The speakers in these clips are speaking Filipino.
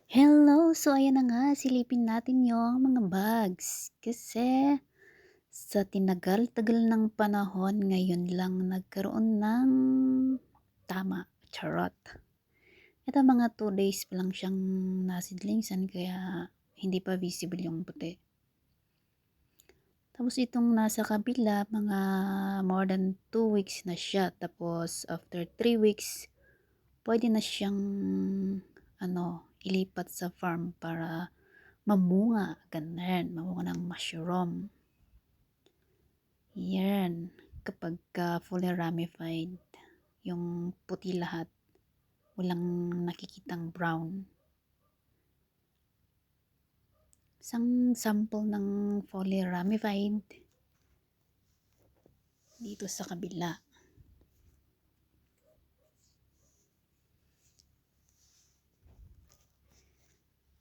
Hello! So ayan na nga, silipin natin yung mga bugs. Kasi sa tinagal-tagal ng panahon, ngayon lang nagkaroon ng tama. Charot. Ito mga 2 days pa lang siyang nasidlingsan kaya hindi pa visible yung puti. Tapos itong nasa kabila, mga more than 2 weeks na siya. Tapos after 3 weeks, pwede na siyang ilipat sa farm para mamunga, ganun, mamunga ng mushroom. Yan, kapag fully ramified, yung puti lahat, walang nakikitang brown. Isang sample ng fully ramified dito sa kabila.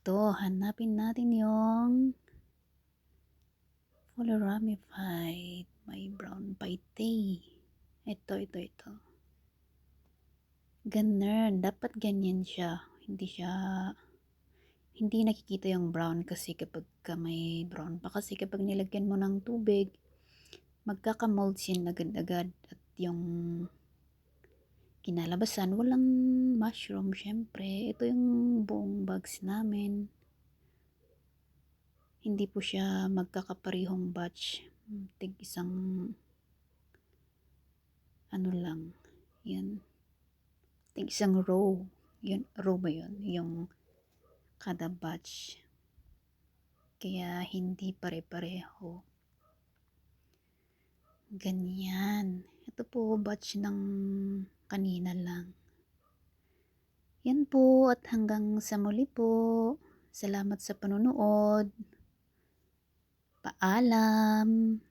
Ito, hanapin natin yung fully ramified. May brown paite. Ito. Ganun, dapat ganyan siya. Hindi nakikita yung brown kasi kapag may brown pa kasi kapag nilagyan mo ng tubig, magkaka-mold yan agad-agad at yung kinalabasan walang mushroom. Syempre, ito yung buong bags namin. Hindi po siya magkakaparihong batch. Tig isang lang. Yan. Tig isang row. Yun, row ba yun? Yung kada batch. Kaya hindi pare-pareho. Ganyan. Ito po batch ng kanina lang. Yan po at hanggang sa muli po. Salamat sa panonood. Paalam.